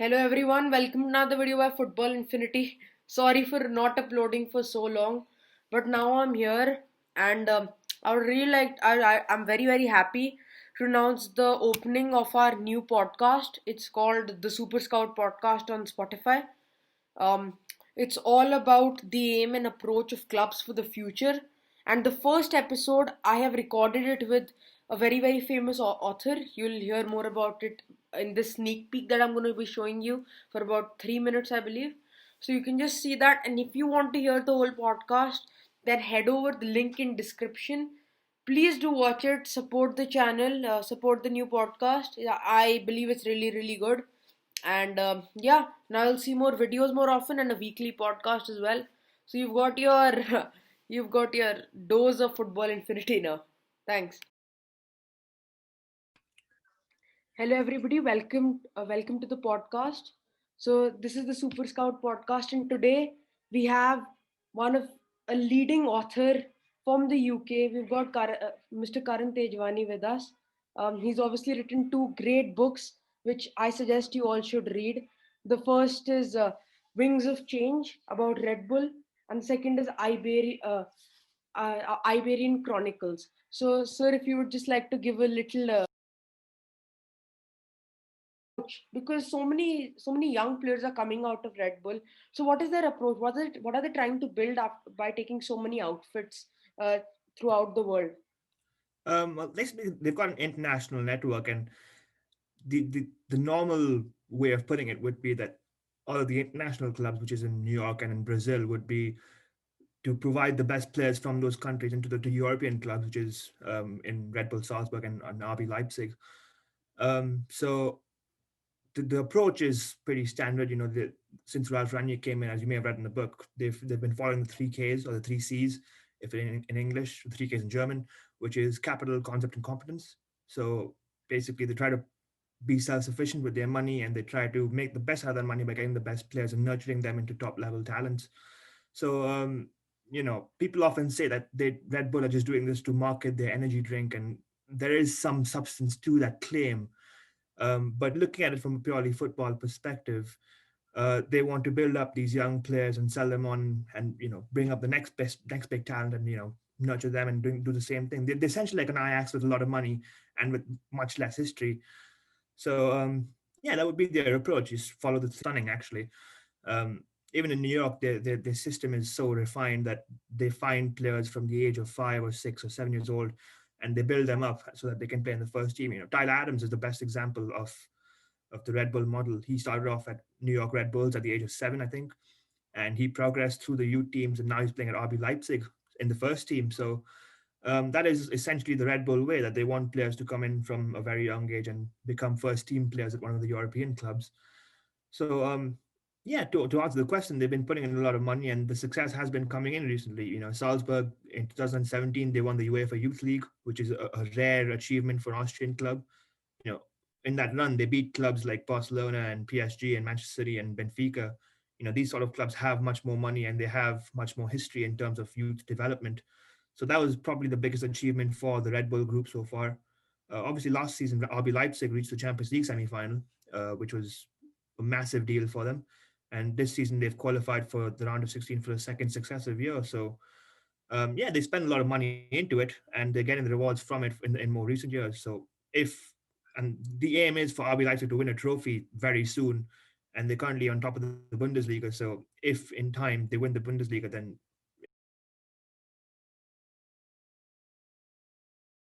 Hello everyone, welcome to another video by Football Infinity. Sorry for not uploading for so long, but now I'm here and I would really I'm very happy to announce the opening of our new podcast. It's called the Super Scout Podcast on Spotify. Um, it's all about the aim and approach of clubs for the future. And the first episode, I have recorded it with a very famous author. You'll hear more about it in this sneak peek that I'm going to be showing you for about 3 minutes, I believe. So you can just see that. And if you want to hear the whole podcast, then head over the link in description. Please do watch it. Support the channel. Support the new podcast. Yeah, I believe it's really good. And yeah, now you'll see more videos more often and a weekly podcast as well. So you've got your you've got your dose of football infinity now. Thanks. Hello everybody, welcome to the podcast. So this is the Super Scout podcast, and today we have one of a leading author from the UK. We've got Mr. Karan Tejwani with us. He's obviously written two great books, which I suggest you all should read. The first is Wings of Change about Red Bull, and the second is Iberian Chronicles. So, sir, if you would just like to give a little because so many young players are coming out of Red Bull. So what is their approach? What are they trying to build up by taking so many outfits uh, throughout the world? Well, they've got an international network, and the normal way of putting it would be that all of the international clubs, which is in New York and in Brazil, would be to provide the best players from those countries into the European clubs, which is in Red Bull Salzburg and RB Leipzig. So the approach is pretty standard. Since Ralph Ranier came in, as you may have read in the book, they've been following the three Ks or the three Cs, if in English, the three Ks in German, which is capital, concept, and competence. So basically, they try to be self-sufficient with their money, and they try to make the best out of their money by getting the best players and nurturing them into top level talents. So people often say that Red Bull are just doing this to market their energy drink, and there is some substance to that claim. But looking at it from a purely football perspective, they want to build up these young players and sell them on, and bring up the next big talent, and nurture them and do the same thing. They're essentially like an Ajax with a lot of money and with much less history. So yeah, that would be their approach: is follow the stunning. Actually, um, even in New York, their system is so refined that they find players from the age of 5 or 6 or 7 years old, and they build them up so that they can play in the first team. Tyler Adams is the best example of the Red Bull model. He started off at New York Red Bulls at the age of 7, I think, and he progressed through the youth teams, and now he's playing at RB Leipzig in the first team. So that is essentially the Red Bull way, that they want players to come in from a very young age and become first team players at one of the European clubs. So yeah, to answer the question, they've been putting in a lot of money, and the success has been coming in recently. Salzburg in 2017, they won the UEFA Youth League, which is a rare achievement for an Austrian club. you know, in that run, they beat clubs like Barcelona and PSG and Manchester City and Benfica. These sort of clubs have much more money, and they have much more history in terms of youth development. So that was probably the biggest achievement for the Red Bull group so far. Obviously, last season, RB Leipzig reached the Champions League semi-final, which was a massive deal for them. And this season, they've qualified for the round of 16 for the second successive year. So yeah, they spend a lot of money into it, and they're getting the rewards from it in more recent years. So if and the aim is for RB Leipzig to win a trophy very soon, and they're currently on top of the Bundesliga. So if in time they win the Bundesliga, then